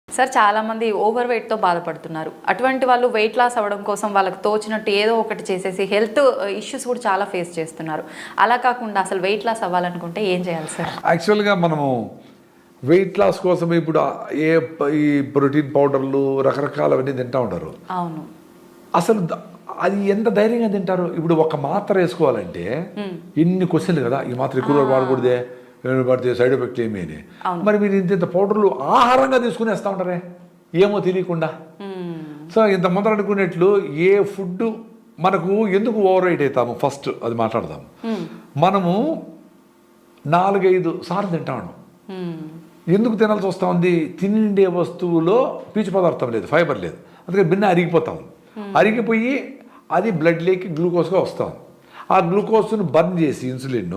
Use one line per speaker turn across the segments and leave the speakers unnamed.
Sir చాలామంది over వెయిట్తో బాధపడుతున్నారు. అటువంటి వాళ్ళు వెయిట్ లాస్ అవ్వడం కోసం వాళ్ళకి తోచినట్టు ఏదో ఒకటి చేసేసి హెల్త్ ఇష్యూస్ కూడా చాలా ఫేస్ చేస్తున్నారు. అలా కాకుండా అసలు వెయిట్ లాస్ అవ్వాలనుకుంటే ఏం చేయాలి సార్?
యాక్చువల్గా మనము వెయిట్ లాస్ కోసం ఇప్పుడు ఈ ప్రోటీన్ పౌడర్లు రకరకాలవన్నీ తింటూ ఉంటారు.
అవును,
అసలు అది ఎంత ధైర్యంగా తింటారు? ఇప్పుడు ఒక మాత్ర వేసుకోవాలంటే ఎన్ని క్వశ్చన్లు కదా, ఈ మాత్ర ఎక్కువ వాడకూడదే, పడితే సైడ్ ఎఫెక్ట్ ఏమీ అని. మరి మీరు ఇంత పౌడర్లు ఆహారంగా తీసుకుని వేస్తూ ఉంటారే ఏమో తెలియకుండా. సో ఇంత ముందర అనుకునేట్లు ఏ ఫుడ్ మనకు ఎందుకు ఓవర్ వెయిట్ అవుతాము ఫస్ట్ అది మాట్లాడదాము. మనము 4-5 సార్లు తింటాము. ఎందుకు తినాల్సి వస్తూ ఉంది? తిండే వస్తువులో పీచు పదార్థం లేదు, ఫైబర్ లేదు, అందుకే భిన్న అరిగిపోతా ఉంది. అరిగిపోయి అది బ్లడ్లోకి గ్లూకోజ్గా వస్తుంది. ఆ గ్లూకోజ్ను బర్న్ చేసి ఇన్సులిన్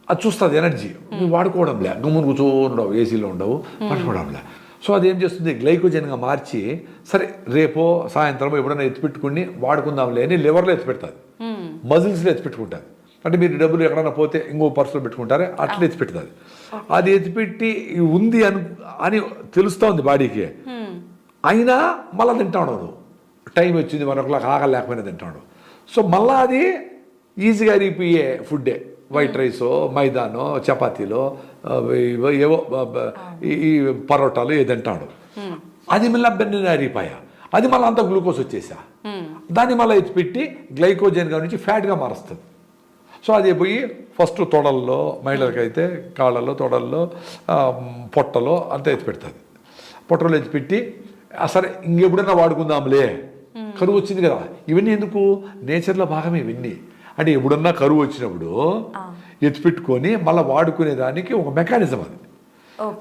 అది చూస్తుంది ఎనర్జీ. నువ్వు వాడుకోవడంలే, గమ్మును కూర్చోండవు, ఏసీలో ఉండవు, పట్టుకోవడంలే. సో అది ఏం చేస్తుంది, గ్లైకోజన్గా మార్చి సరే రేపో సాయంత్రం ఎప్పుడైనా ఎత్తిపెట్టుకుని వాడుకుందాంలే అని లివర్లో ఎత్తిపెడుతుంది, మజిల్స్లో ఎత్తిపెట్టుకుంటుంది. అంటే మీరు డబ్బులు ఎక్కడైనా పోతే ఇంకో పర్సులో పెట్టుకుంటారే అట్లా ఎత్తిపెడుతుంది. అది ఎత్తిపెట్టి ఉంది అని తెలుస్తోంది బాడీకి. అయినా మళ్ళీ తింటా ఉండవు. టైం వచ్చింది మరొకలాగా ఆకలి లేకపోయినా తింటాడు. సో మళ్ళీ అది ఈజీగా అరిగిపోయే ఫుడ్డే. వైట్ రైసో, మైదానో, చపాతీలో, ఏవో ఈ పరోటాలు ఏ తింటాడు. అది మళ్ళీ బెన్న అరిగిపోయా, అది మళ్ళీ అంత గ్లూకోజ్ వచ్చేసా, దాన్ని మళ్ళీ ఎత్తిపెట్టి గ్లైకోజన్గా నుంచి ఫ్యాట్గా మారుస్తుంది. సో అది పోయి ఫస్ట్ తొడల్లో, మహిళలకైతే కాళ్ళల్లో, తొడల్లో, పొట్టలో అంతా ఎత్తిపెడుతుంది. పొట్టలో ఎత్తిపెట్టి సరే ఇంకెప్పుడైనా వాడుకుందాంలే, కరువు వచ్చింది కదా. ఇవన్నీ ఎందుకు? నేచర్లో భాగమే ఇవన్నీ. అంటే ఎప్పుడన్నా కరువు వచ్చినప్పుడు ఎత్తిపెట్టుకొని మళ్ళీ వాడుకునేదానికి ఒక మెకానిజం అది.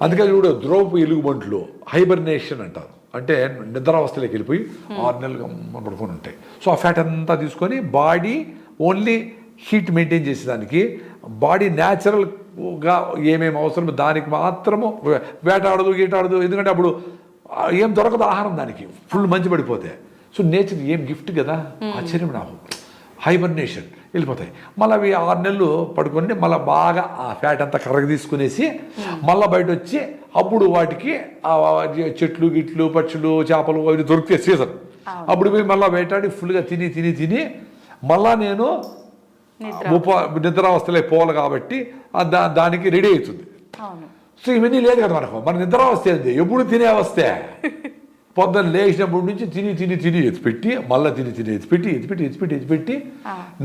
అందుకని కూడా ద్రవపు ఎలుగుబంట్లు హైబర్నేషన్ అంటారు. అంటే నిద్రావస్థలోకి వెళ్ళిపోయి 6 నెలలుగా పడుకొని ఉంటాయి. సో ఆ ఫ్యాట్ అంతా తీసుకొని బాడీ ఓన్లీ హీట్ మెయింటైన్ చేసేదానికి, బాడీ న్యాచురల్గా ఏమేమి అవసరమో దానికి మాత్రము వేటాడదు గీటాడదు. ఎందుకంటే అప్పుడు ఏం దొరకదు ఆహారం దానికి, ఫుల్ మంచి పడిపోతే. సో నేచర్ ఏం గిఫ్ట్ కదా, ఆశ్చర్యం నాకు. హైబర్నేషన్ వెళ్ళిపోతాయి. మళ్ళీ అవి 6 నెలలు పడుకొని మళ్ళీ బాగా ఆ ఫ్యాట్ అంతా కర్రగా తీసుకునేసి మళ్ళీ బయట వచ్చి అప్పుడు వాటికి చెట్లు గిట్లు పక్షులు చేపలు అవి దొరికితే సీజన్, అప్పుడు పోయి మళ్ళీ వేటాడి ఫుల్గా తిని తిని తిని మళ్ళా నేను నిద్రావస్థలే పోవాలి కాబట్టి దానికి రెడీ అవుతుంది. సో ఇవన్నీ లేదు కదా మనకు. మన నిద్రావస్థ ఏంది, ఎప్పుడు తినే అవస్థే. పొద్దున్న లేచినప్పటి నుంచి తిని తిని తిని ఎత్తిపెట్టి మళ్ళీ తిని తిని ఎత్తిపెట్టి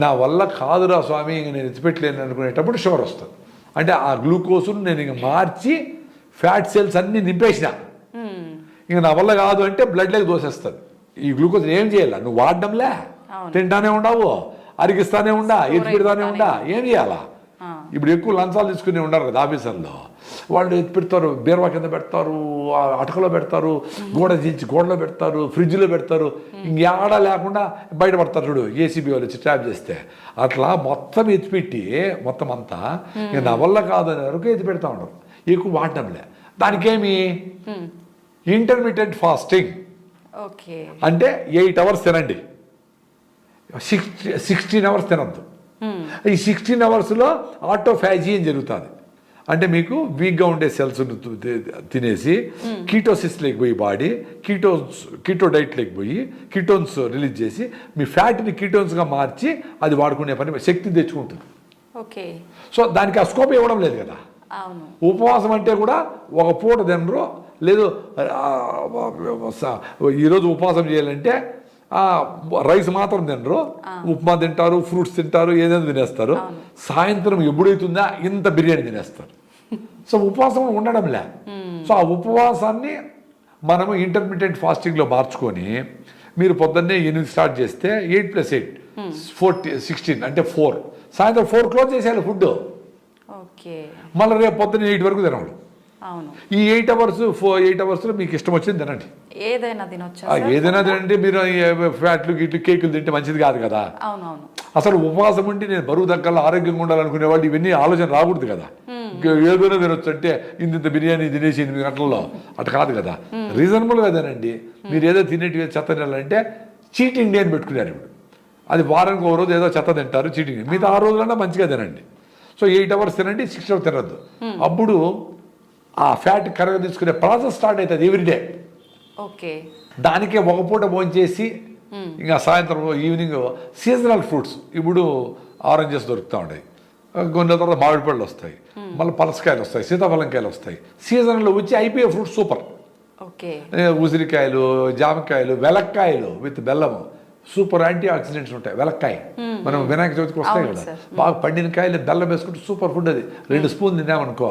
నా వల్ల కాదురా స్వామి ఇంక నేను ఎత్తిపెట్టలేను అనుకునేటప్పుడు షుగర్ వస్తుంది. అంటే ఆ గ్లూకోజ్ను నేను ఇంక మార్చి ఫ్యాట్ సెల్స్ అన్నీ నింపేసిన, ఇంక నా వల్ల కాదు అంటే బ్లడ్లోకి దోసేస్తుంది. ఈ గ్లూకోజ్ ఏం చేయాలా? నువ్వు వాడడంలే, తింటానే ఉండవు, అరిగిస్తానే ఉండా, ఎత్తిపెడతానే ఉండా, ఏం చేయాలా? ఇప్పుడు ఎక్కువ లంచాలు తీసుకుని ఉండరు కదా ఆఫీసర్లో, వాళ్ళు ఎత్తి పెడతారు, బీరువా కింద పెడతారు, అటకలో పెడతారు, గోడ తీర్చి గోడలో పెడతారు, ఫ్రిడ్జ్లో పెడతారు, ఇంకేడా లేకుండా బయటపడతారు. చూడు ఏసీబీ వాళ్ళు వచ్చి ట్రాప్ చేస్తే అట్లా మొత్తం ఎత్తిపెట్టి మొత్తం అంతా ఇక నా వల్ల కాదు అనే వరకు ఎత్తి పెడతా ఉండరు, ఎక్కువ వాడడంలే. దానికేమి ఇంటర్మీడియట్ ఫాస్టింగ్ అంటే 8 అవర్స్ తినండి, 16 అవర్స్ తినద్దు. ఈ 16 అవర్స్లో ఆటోఫాజీ అని జరుగుతుంది. అంటే మీకు ఉండే సెల్స్ తినేసి కీటోసిస్లోకి పోయి బాడీ కీటో డైట్లోకి పోయి కీటోన్స్ రిలీజ్ చేసి మీ ఫ్యాట్ని కీటోన్స్గా మార్చి అది వాడుకునే పని శక్తి తెచ్చుకుంటుంది.
ఓకే.
సో దానికి ఆ స్కోప్ ఇవ్వడం లేదు కదా. ఉపవాసం అంటే కూడా ఒక పూట తినరు, లేదు ఈరోజు ఉపవాసం చేయాలంటే రైస్ మాత్రం తినరు, ఉప్మా తింటారు, ఫ్రూట్స్ తింటారు, ఏదైనా తినేస్తారు. సాయంత్రం ఎప్పుడైతుందా ఇంత బిర్యానీ తినేస్తారు. సో ఉపవాసం ఉండడంలే. సో ఆ ఉపవాసాన్ని మనము ఇంటర్మీడియట్ ఫాస్టింగ్లో మార్చుకొని మీరు పొద్దున్నే 8 స్టార్ట్ చేస్తే 8 + 8 16 అంటే 4, సాయంత్రం 4 క్లోజ్ చేసేయాలి ఫుడ్. మళ్ళీ రేపు పొద్దున్న 8 వరకు తినాలి. ఈ 8 అవర్స్లో మీకు ఇష్టం వచ్చింది తినండి,
ఏదైనా తినొచ్చు,
ఏదైనా తినండి. మీరు ఫ్యాట్లు గిట్లు కేకులు తింటే మంచిది కాదు కదా. అసలు ఉపవాసం ఉండి నేను బరువు తగ్గాలి, ఆరోగ్యంగా ఉండాలనుకునే వాళ్ళు ఇవన్నీ ఆలోచన రాకూడదు కదా. ఏదైనా తినొచ్చు అంటే ఇంత బిర్యానీ తినేసి 8 గంటల్లో అటు కాదు కదా. రీజనబుల్గా తినండి. మీరు ఏదో తినేటివి చెత్త తినాలంటే చీటింగ్ డే అని పెట్టుకున్నారు ఇప్పుడు. అది వారానికి ఒక రోజు ఏదో చెత్త తింటారు, చీటింగ్. మిగతా 6 రోజులన్నా మంచిగా తినండి. సో 8 hours తినండి, 6 hours తినద్దు. అప్పుడు ఆ ఫ్యాట్ కరగ తీసుకునే ప్రాసెస్ స్టార్ట్ అవుతుంది ఎవ్రీడే.
ఓకే.
దానికే ఒక పూట భోంచేసి ఇంకా సాయంత్రం ఈవినింగ్ సీజనల్ ఫ్రూట్స్, ఇప్పుడు ఆరెంజెస్ దొరుకుతూ ఉంటాయి, కొన్ని తర్వాత మామిడి పళ్ళు వస్తాయి, మళ్ళీ పలసకాయలు వస్తాయి, సీతాఫలంకాయలు వస్తాయి, సీజన్లో వచ్చి అయిపోయే ఫ్రూట్స్ సూపర్.
ఓకే.
ఉసిరికాయలు, జామకాయలు, వెలక్కాయలు విత్ బెల్లము, సూపర్ యాంటీ ఆక్సిడెంట్స్ ఉంటాయి. వెలక్కాయ మనం వినాయక చవితికి వస్తాయి కదా, బాగా పండిన కాయలు బెల్లం వేసుకుంటే సూపర్ ఫుడ్ అది. 2 స్పూన్లు తిన్నామనుకో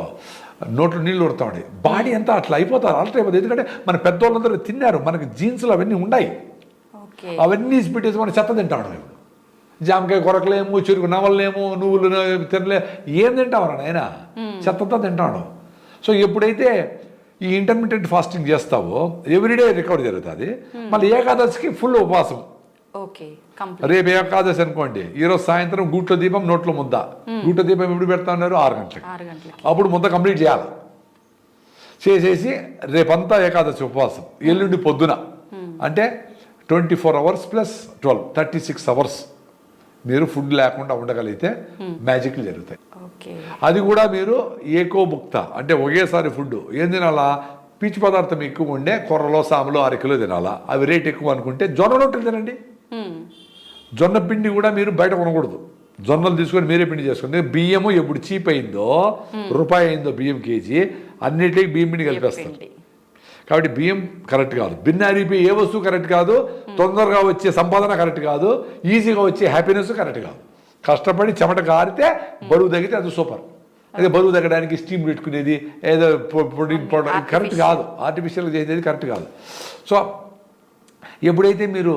నోట్లో నీళ్ళు ఉడతా ఉండే, బాడీ అంతా అట్లా అయిపోతారు, ఆల్టర్ అయిపోతుంది. ఎందుకంటే మన పెద్దవాళ్ళందరూ తిన్నారు, మనకి జీన్స్లో అవన్నీ ఉన్నాయి, అవన్నీ పెట్టేసి మనం చెత్త తింటాం. ఇప్పుడు జామకాయ కొరకలేము, చెరుకు నవలలేము, నువ్వులు తినలే, ఏం తింటామరా నాయన, చెత్తతో తింటాడు. సో ఎప్పుడైతే ఈ ఇంటర్మీడియట్ ఫాస్టింగ్ చేస్తావో ఎవ్రీడే రికవర్ జరుగుతుంది. మళ్ళీ ఏకాదశికి ఫుల్ ఉపవాసం.
ఓకే.
రేపు ఏకాదశి అనుకోండి, ఈరోజు సాయంత్రం గూట్లో దీపం నోట్లో ముద్ద. గూట్లో దీపం ఎప్పుడు పెడతా ఉన్నారు? 6 గంటలకి. అప్పుడు ముద్ద కంప్లీట్ చేయాలి. చేసేసి రేపంతా ఏకాదశి ఉపవాసం. ఎల్లుండి పొద్దున అంటే 24 hours + 12 36 hours మీరు ఫుడ్ లేకుండా ఉండగలిగితే మ్యాజిక్లు జరుగుతాయి. అది కూడా మీరు ఏకోభుక్త అంటే ఒకేసారి ఫుడ్ ఏం తినాలా? పీచు పదార్థం ఎక్కువ ఉండే కొర్రలో, సాములో 1/2 కిలో తినాలా. అవి రేట్ ఎక్కువ అనుకుంటే జొన్న రొట్టెలు తినండి. జొన్న పిండి కూడా మీరు బయట కొనకూడదు, జొన్నలు తీసుకొని మీరే పిండి చేసుకోండి. బియ్యము ఎప్పుడు చీప్ అయిందో, రూపాయి అయిందో బియ్యం కేజీ, అన్నిటికీ బియ్యం పిండి కలిపేస్తారు. కాబట్టి బియ్యం కరెక్ట్ కాదు, బిన్నారిపోయి ఏ వస్తువు కరెక్ట్ కాదు, తొందరగా వచ్చే సంపాదన కరెక్ట్ కాదు, ఈజీగా వచ్చే హ్యాపీనెస్ కరెక్ట్ కాదు. కష్టపడి చెమట కారితే బరువు తగ్గితే అది సూపర్. అదే బరువు తగ్గడానికి స్టీమ్ పెట్టుకునేది, ఏదో ప్రోటీన్ పౌడర్ కరెక్ట్ కాదు, ఆర్టిఫిషియల్గా చేసేది కరెక్ట్ కాదు. సో ఎప్పుడైతే మీరు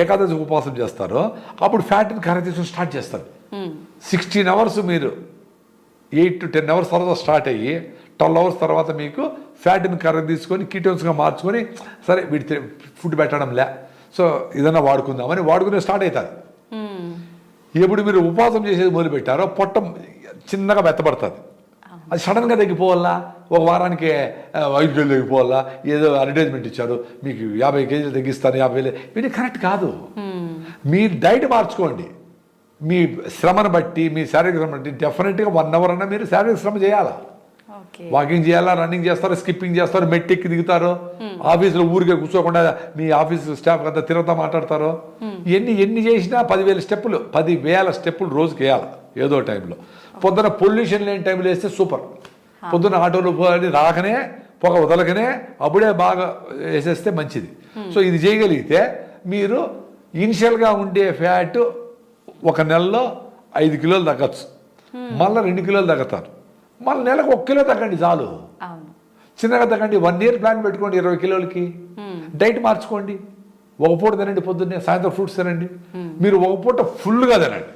ఏకాదశి ఉపవాసం చేస్తారో అప్పుడు ఫ్యాట్ని కరగతీయడం స్టార్ట్ చేస్తారు. 16 hours మీరు 8 to 10 hours తర్వాత స్టార్ట్ అయ్యి 12 hours తర్వాత మీకు ఫ్యాట్ని కర్ర తీసుకొని కీటోన్స్గా మార్చుకొని, సరే వీటి ఫుడ్ పెట్టడంలే, సో ఏదైనా వాడుకుందామని వాడుకునే స్టార్ట్ అవుతుంది. ఎప్పుడు మీరు ఉపవాసం చేసేది మొదలుపెట్టారో పొట్ట చిన్నగా మెత్తపడుతుంది. అది సడన్గా తగ్గిపోవాలా, ఒక వారానికి 5 కిలోలు తగ్గిపోవాలా, ఏదో అడ్వర్టైజ్మెంట్ ఇచ్చారు మీకు 50 kgs తగ్గిస్తాను 50,000, ఇవన్నీ కరెక్ట్ కాదు. మీరు డైట్ మార్చుకోండి, మీ శ్రమను బట్టి, మీ శారీరక శ్రమ బట్టి డెఫినెట్గా 1 hour అన్నా మీరు శారీరక శ్రమ చేయాలా. వాకింగ్ చేయాలా, రన్నింగ్ చేస్తారు, స్కిప్పింగ్ చేస్తారు, మెట్టెక్కి దిగుతారు, ఆఫీసులో ఊరికే కూర్చోకుండా మీ ఆఫీస్ స్టాఫ్ అంతా తిరుగుతా మాట్లాడతారు. ఎన్ని చేసినా 10,000 స్టెప్పులు 10,000 స్టెప్పులు రోజుకి వేయాలి ఏదో టైంలో. పొద్దున పొల్యూషన్ లేని టైంలో వేస్తే సూపర్. పొద్దున ఆటోలు రాకనే, పొగ వదలకనే అప్పుడే బాగా వేసేస్తే మంచిది. సో ఇది చేయగలిగితే మీరు ఇనిషియల్గా ఉండే ఫ్యాట్ 1 నెలలో 5 కిలోలు తగ్గచ్చు, మళ్ళీ 2 కిలోలు తగ్గుతారు, మళ్ళీ నెలకు 1 కిలో తగ్గండి చాలు. చిన్నగా తగ్గండి. 1 year ప్లాన్ పెట్టుకోండి 20 కిలోలకి. డైట్ మార్చుకోండి. ఒక పూట తినండి, పొద్దున్నే సాయంత్రం ఫ్రూట్స్ తినండి. మీరు ఒక పూట ఫుల్గా తినండి.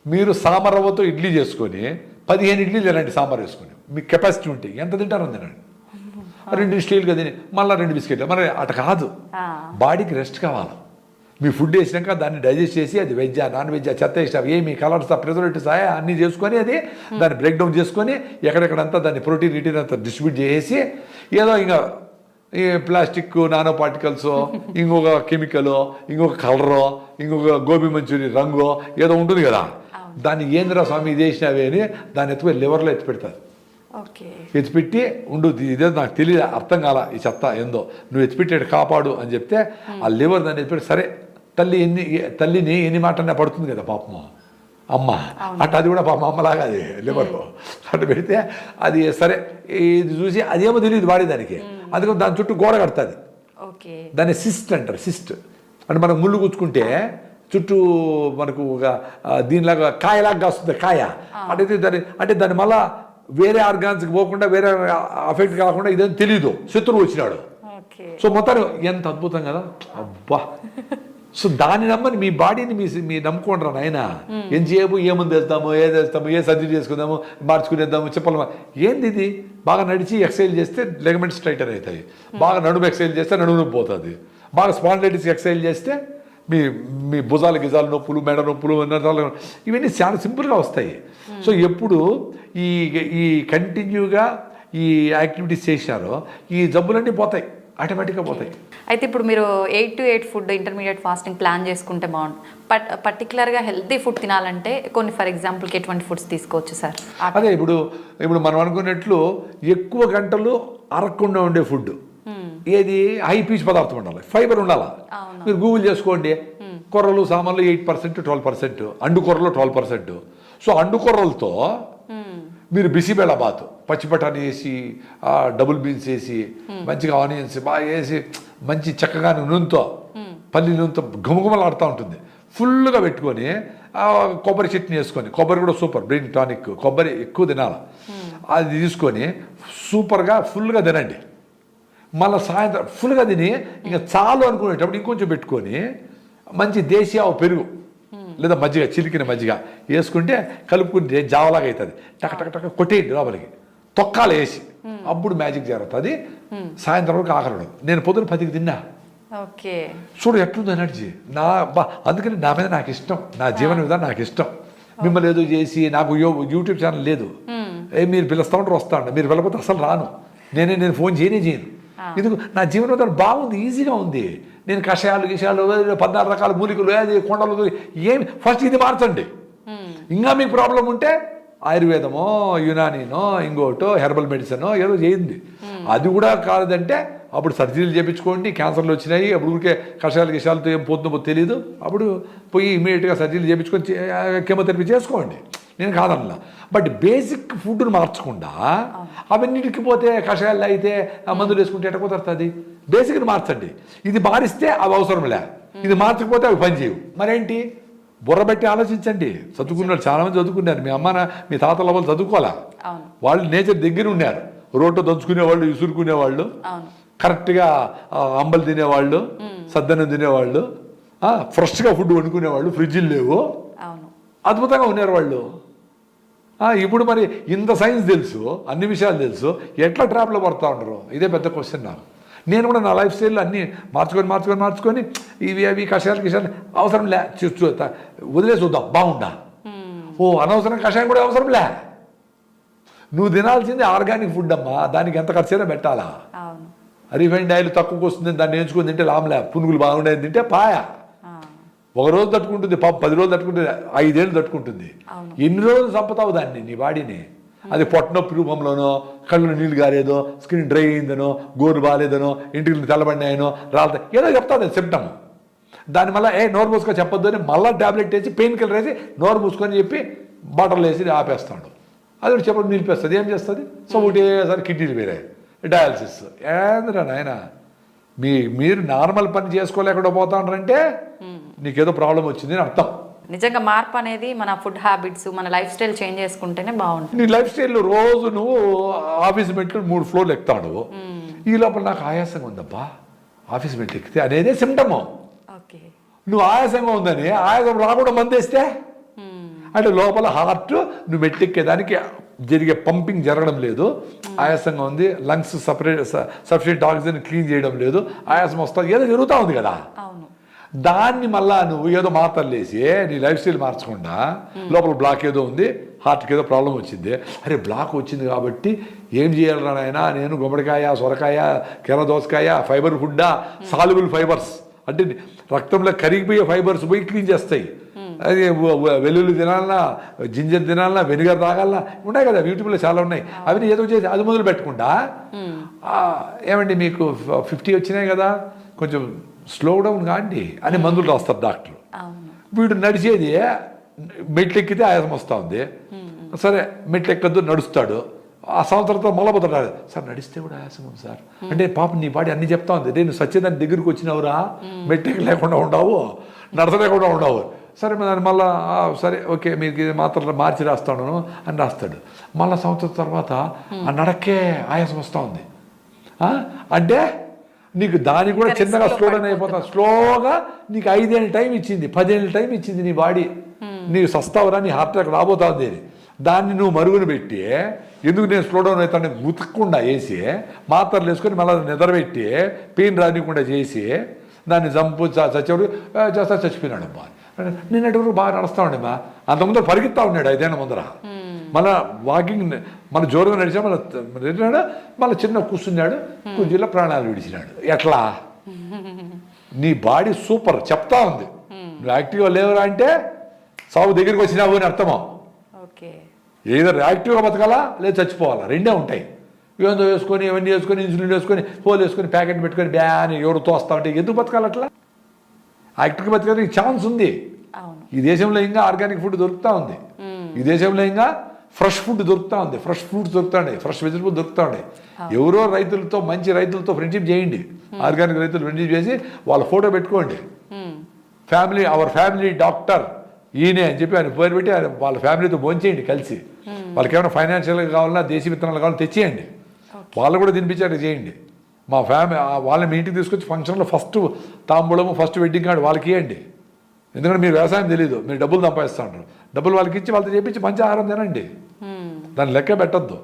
మీరు సాంబార్ రవ్వతో ఇడ్లీ చేసుకొని 15 ఇడ్లీలు తినండి సాంబార్ వేసుకొని, మీకు కెపాసిటీ ఉంటే ఎంత తింటారో తినండి. 2 స్టీల్గా తిని మళ్ళీ 2 బిస్కెట్లు. మరి అటు కాదు, బాడీకి రెస్ట్ కావాలి. మీ ఫుడ్ వేసినాక దాన్ని డైజెస్ట్ చేసి అది వెజ్జా నాన్ వెజ్జా చెత్త వేసినా ఏమి కలర్స్ ప్రిజర్వేటివ్స్ అన్నీ చేసుకొని అది దాన్ని బ్రేక్ డౌన్ చేసుకొని ఎక్కడెక్కడంతా దాన్ని ప్రోటీన్ రిటీన్ అంతా డిస్ట్రిబ్యూట్ చేసి ఏదో ఇంకా ఈ ప్లాస్టిక్ నానో పార్టికల్స్, ఇంకొక కెమికల్, ఇంకొక కలరో, ఇంకొక గోబీ మంచూరి రంగు ఏదో ఉంటుంది కదా, దాన్ని ఏంద్రా స్వామి ఇది వేసినవి అని దాన్ని ఎత్తుకొని లివర్లో ఎత్తి పెడతారు. ఎత్తిపెట్టి ఉండు ఇదే నాకు తెలియదు, అర్థం కాల ఈ చెత్త ఏందో, నువ్వు ఎత్తిపెట్టాడు కాపాడు అని చెప్తే ఆ లివర్ దాన్ని ఎత్తిపెట్టి, సరే తల్లిని ఎన్ని మాటనే పడుతుంది కదా పాపము అమ్మ, అట్ట అది కూడా పాపం అమ్మలాగా అది లివర్ అట్టు పెడితే అది సరే ఇది చూసి అదేమో తెలియదు వాడే దానికి, అందుకని దాని చుట్టూ గోడ కడుతుంది. దాన్ని సిస్ట్ అంటారు. సిస్ట్ అంటే మనకు ముళ్ళు గుచ్చుకుంటే చుట్టూ మనకు ఒక దీనిలాగా కాయలాగా వస్తుంది కాయ, అంటే దాన్ని మళ్ళా వేరే ఆర్గాన్స్కి పోకుండా వేరే అఫెక్ట్ కాకుండా ఇదేం తెలీదు, శత్రువు వచ్చినాడు. సో మొత్తం ఎంత అద్భుతం కదా, అబ్బా. సో దాన్ని నమ్మని మీ బాడీని మీ నమ్ముకుంటారు నాయన. ఎంతసేపు ఏముంది వేస్తాము, ఏది వేస్తాము, ఏ సర్జరీ చేసుకుందాము, మార్చుకునేద్దాము, చెప్పలేము. ఏంది ఇది? బాగా నడిచి ఎక్సర్సైజ్ చేస్తే లెగమెంట్ స్ట్రైటర్ అవుతాయి, బాగా నడుము ఎక్సర్సైజ్ చేస్తే నడుము నొప్పి పోతుంది, బాగా స్పాండిలైటిస్ ఎక్సర్సైజ్ చేస్తే మీ భుజాలు గిజాలు నొప్పులు, మెడ నొప్పులు, ఇవన్నీ చాలా సింపుల్గా వస్తాయి. సో ఎప్పుడు ఈ కంటిన్యూగా ఈ యాక్టివిటీస్ చేశారో ఈ జబ్బులన్నీ పోతాయి. ఆటోమేటిక్గా పోతాయి.
అయితే ఇప్పుడు మీరు 8 to 8 food intermediate fasting plan చేసుకుంటే బాగుంటుంది. పర్టికులర్గా హెల్తీ ఫుడ్ తినాలంటే కొన్ని ఫర్ ఎగ్జాంపుల్కి ఎటువంటి ఫుడ్స్ తీసుకోవచ్చు సార్?
అదే ఇప్పుడు మనం అనుకున్నట్లు ఎక్కువ గంటలు అరగకుండా ఉండే ఫుడ్ ఏది హై పీచ్ పదార్థం ఉండాలి, ఫైబర్ ఉండాలి. మీరు గూగుల్ చేసుకోండి, కొర్రలు సామాన్లు 8% 12%, అండు కొర్రలు 12%. సో అండు కొర్రలతో మీరు బిసిబేళ బాత్, పచ్చి బఠానీ వేసి డబుల్ బీన్స్ వేసి మంచిగా ఆనియన్స్ బాగా వేసి మంచి చక్కగా నూనెతో పల్లి నూనెతో ఘుమఘుమలాడుతూ ఉంటుంది, ఫుల్గా పెట్టుకొని కొబ్బరి చట్నీ వేసుకొని, కొబ్బరి కూడా సూపర్ బ్రెయిన్ టానిక్, కొబ్బరి ఎక్కువ తినాలి, అది తీసుకొని సూపర్గా ఫుల్గా తినండి. మళ్ళీ సాయంత్రం ఫుల్గా తిని ఇంకా చాలు అనుకునేటప్పుడు ఇంకొంచెం పెట్టుకొని మంచి దేశీయ పెరుగు లేదా మజ్జిగ, చిలికిన మజ్జిగ వేసుకుంటే కలుపుకుంటే జావలాగా అవుతుంది. టక టక టక కొట్టేయండి లోపలికి, తొక్కాలు వేసి, అప్పుడు మ్యాజిక్ జరుగుతుంది. సాయంత్రం వరకు ఆకలి. నేను పొద్దున 10కి తిన్నా.
ఓకే,
చూడు ఎట్లుంది ఎనర్జీ అందుకని నా మీద నాకు ఇష్టం, నా జీవన విధానం నాకు ఇష్టం. మిమ్మల్ని ఏదో చేసి నాకు యూట్యూబ్ ఛానల్ లేదు, మీరు పిలుస్తూ ఉంటారు వస్తా ఉంటారు, మీరు వెళ్ళకపోతే అసలు రాను. నేను ఫోన్ చేయను. ఎందుకు? నా జీవన విధానం బాగుంది, ఈజీగా ఉంది. నేను కషాయాలు 14 రకాల మూలికలు, అది కొండలు ఏమి, ఫస్ట్ ఇది మార్చండి. ఇంకా మీకు ప్రాబ్లం ఉంటే ఆయుర్వేదమో యునానీనో ఇంకోటో హెర్బల్ మెడిసినో ఏదో చేయండి. అది కూడా కాదంటే అప్పుడు సర్జరీలు చేయించుకోండి. క్యాన్సర్లు వచ్చినాయి, అప్పుడు ఊరికే కషాయాలతో ఏం పోతుందో తెలియదు, అప్పుడు పోయి ఇమీడియట్గా సర్జరీలు చేయించుకొని కెమోథెరపీ చేసుకోండి. నేను కాదనలా. బట్ బేసిక్ ఫుడ్ను మార్చకుండా అవన్నిటికి పోతే కషాయాలు అయితే మందులు వేసుకుంటే ఎట్ట కుదరుతుంది? బేసిక్ని మార్చండి. ఇది మారిస్తే అవి అవసరంలే, ఇది మార్చకపోతే అవి పనిచేయవు. మరేంటి? బుర్ర పెట్టి ఆలోచించండి. చదువుకున్నారు, చాలామంది చదువుకున్నారు. మీ అమ్మ మీ తాతల వాళ్ళు చదువుకోవాలా, వాళ్ళు నేచర్ దగ్గర ఉన్నారు. రోడ్డు దంచుకునేవాళ్ళు, ఇసురుకునేవాళ్ళు, కరెక్ట్గా అంబలు తినేవాళ్ళు, సద్దన్నం తినేవాళ్ళు, ఫ్రెష్గా ఫుడ్ వండుకునేవాళ్ళు, ఫ్రిడ్జ్లు లేవు, అద్భుతంగా ఉన్నారు వాళ్ళు. ఇప్పుడు మరి ఇంత సైన్స్ తెలుసు, అన్ని విషయాలు తెలుసు, ఎట్లా ట్రాప్లో పడుతూ ఉండరు? ఇదే పెద్ద క్వశ్చన్ నాకు. నేను కూడా నా లైఫ్ స్టైల్లో అన్నీ మార్చుకొని ఇవి కషాయాలు అవసరం లే, వదిలేసి చూద్దాం బాగుండా. అనవసరం కషాయం కూడా అవసరం లే. నువ్వు తినాల్సింది ఆర్గానిక్ ఫుడ్ అమ్మా, దానికి ఎంత ఖర్చైనా పెట్టాలా? రిఫైండ్ ఆయిల్ తక్కువకి వస్తుంది, దాన్ని నేర్చుకుని తింటే లాభంలే. పునుగులు బాగుండేది తింటే పాయా. ఒక రోజు తట్టుకుంటుంది, 10 రోజులు తట్టుకుంటుంది, 5 ఏళ్ళు తట్టుకుంటుంది. ఎన్ని రోజులు చంపుతావు దాన్ని, నీ బాడీని? అది పొట్టనొప్పి రూపంలోనో, కళ్ళు నీళ్ళు గారేదో, స్కిన్ డ్రై అయిందనో, గోరు బాగాలేదనో, ఇంటికి తెల్లబడినాయనో, రాలతో ఏదో చెప్తాది సిమ్టమ్. దాని మళ్ళీ నోరు మూసుకొని చెప్పొద్దు అని మళ్ళీ ట్యాబ్లెట్ వేసి పెయిన్ కిల్లర్ వేసి నోరు మూసుకొని చెప్పి బాటలు వేసి ఆపేస్తాడు. అది కూడా చెప్పడం నిలిపేస్తుంది. ఏం చేస్తుంది? సో ఒకటేసారి కిడ్నీలు వేరాయి, డయాలసిస్. ఏంద్రా నాయన, మీరు నార్మల్ పని చేసుకోలేకుండా పోతా ఉంటారంటే నీకేదో ప్రాబ్లం వచ్చింది అని అర్థం.
నిజంగా మార్పు అనేది మన ఫుడ్ హ్యాబిట్స్, మన లైఫ్ స్టైల్ చేంజ్ చేసుకుంటేనే బాగుంటుంది.
నీ లైఫ్ స్టైల్లో రోజు నువ్వు ఆఫీస్ మెట్లు 3 ఫ్లోర్లు ఎక్కుతాడు, ఈ లోపల నాకు ఆయాసంగా ఉందబ్బా ఆఫీస్ మెట్లు ఎక్కితే అనేదే సిమ్టము. నువ్వు ఆయాసంగా ఉందని ఆయాసం రాకుండా మందేస్తే అంటే లోపల హార్ట్ నువ్వు మెట్లు ఎక్కేదానికి జరిగే పంపింగ్ జరగడం లేదు, ఆయాసంగా ఉంది, లంగ్స్ సఫిషియెంట్ ఆక్సిజన్ క్లీన్ చేయడం లేదు, ఆయాసం వస్తుంది, ఏదో జరుగుతూ ఉంది కదా. దాన్ని మళ్ళా నువ్వు ఏదో మాత్రలు వేసి నీ లైఫ్ స్టైల్ మార్చకుండా లోపల బ్లాక్ ఏదో ఉంది, హార్ట్కి ఏదో ప్రాబ్లం వచ్చింది, అరే బ్లాక్ వచ్చింది కాబట్టి ఏం చేయాలరా నాయనా, నేను గుమ్మడికాయ, సొరకాయ, కెర దోసకాయ, ఫైబర్ ఫుడ్డా, సాల్యుబుల్ ఫైబర్స్ అంటే రక్తంలో కరిగిపోయే ఫైబర్స్ పోయి క్లీన్ చేస్తాయి. అది వెల్లుల్లి తినాలన్నా, జింజర్ తినాలన్నా, వెనిగర్ తాగాలన్నా ఉన్నాయి కదా, యూట్యూబ్లో చాలా ఉన్నాయి. అవి ఏదో చేసి అది మొదలు పెట్టకుండా ఏమండి మీకు 50 వచ్చినాయి కదా, కొంచెం స్లో డౌన్ కాండి అని మందులు రాస్తారు డాక్టర్. వీడు నడిచేది మెట్లు ఎక్కితే ఆయాసం వస్తూ ఉంది, సరే మెట్లు ఎక్కద్దు నడుస్తాడు, ఆ సంవత్సరంతో మొదలుపోతాడు, సార్ నడిస్తే కూడా ఆయాసం ఉంది సార్ అంటే పాపం నీ బాడీ అన్ని చెప్తా ఉంది, నేను సత్యదాని దగ్గరికి వచ్చినవురా, మెట్లు లేకుండా ఉండవు, నడచలేకుండా ఉండవు, సరే దాన్ని మళ్ళీ సరే ఓకే మీకు ఇది మాత్రం మార్చి రాస్తాను అని రాస్తాడు. మళ్ళీ సంవత్సరం తర్వాత ఆ నడకే ఆయాసం వస్తూ ఉంది అంటే నీకు దాన్ని కూడా చిన్నగా స్లో డౌన్ అయిపోతా. స్లోగా నీకు 5 ఏళ్ళ టైం ఇచ్చింది, 10 ఏళ్ళ టైం ఇచ్చింది నీ బాడీ, నీకు సస్తావురా, నీ హార్ట్ అటాక్ రాబోతుంది అని. దాన్ని నువ్వు మరుగున పెట్టి ఎందుకు నేను స్లో డౌన్ అవుతాను ఉతకకుండా వేసి మాత్రలు వేసుకొని మళ్ళీ నిద్రపెట్టి పెయిన్ రానికుండా చేసి దాన్ని చంపు చచ్చేవాడు చచ్చిపోయినాడు అమ్మా. నిన్నటి వరకు బాగా నడుస్తూ ఉండేమ్మా, అంతకుముందర పరిగెత్తా ఉన్నాడు 5 ఏళ్ళ ముందర. మళ్ళీ వాకింగ్ మన జోరుగా నడిచా మళ్ళీ చిన్న కూర్చున్నాడు, కుర్చీలో ప్రాణాలు విడిచినాడు. ఎట్లా? నీ బాడీ సూపర్ చెప్తా ఉంది, నువ్వు యాక్టివ్గా లేవురా అంటే సాగు దగ్గరికి వచ్చినావు అని అర్థమా.
ఓకే,
ఏదో యాక్టివ్గా బతకాలా లేదా చచ్చిపోవాలా, రెండే ఉంటాయి. ఏందో వేసుకొని ఇవన్నీ వేసుకొని ఇన్సులిన్ వేసుకొని హోల్ వేసుకొని ప్యాకెట్ పెట్టుకొని బ్యాన్ ఎవరు తోస్తా ఉంటే ఎందుకు బతకాలి అట్లా? యాక్టివ్గా బతకడానికి ఛాన్స్ ఉంది. ఈ దేశంలో ఇంకా ఆర్గానిక్ ఫుడ్ దొరుకుతూ ఉంది, ఈ దేశంలో ఇంకా ఫ్రెష్ ఫుడ్ దొరుకుతూ ఉంది, ఫ్రెష్ ఫ్రూట్స్ దొరుకుతాయి, ఫ్రెష్ వెజిటబుల్ దొరుకుతూ ఉన్నాయి. ఎవరో రైతులతో మంచి రైతులతో ఫ్రెండ్షిప్ చేయండి, ఆర్గానిక్ రైతులు ఫ్రెండ్షిప్ చేసి వాళ్ళ ఫోటో పెట్టుకోండి. ఫ్యామిలీ అవర్ ఫ్యామిలీ డాక్టర్ ఈయనే అని చెప్పి ఆయన పేరు పెట్టి వాళ్ళ ఫ్యామిలీతో భోంచేయండి కలిసి. వాళ్ళకి ఏమైనా ఫైనాన్షియల్గా కావాలన్నా దేశీ విత్తనాలు కావాలన్నా తెచ్చేయండి, వాళ్ళు కూడా తినిపించారు చేయండి. మా వాళ్ళని మీ ఇంటికి తీసుకొచ్చి ఫంక్షన్లో ఫస్ట్ తాంబూలము ఫస్ట్ వెడ్డింగ్ కార్డు వాళ్ళకి ఇవ్వండి. ఎందుకంటే మీరు వ్యవసాయం తెలియదు, మీరు డబ్బులు సంపాదిస్తూ ఉంటారు, డబ్బులు వాళ్ళకి ఇచ్చి వాళ్ళతో చేపించి మంచి ఆహారం తినండి, దాన్ని లెక్క పెట్టద్దు.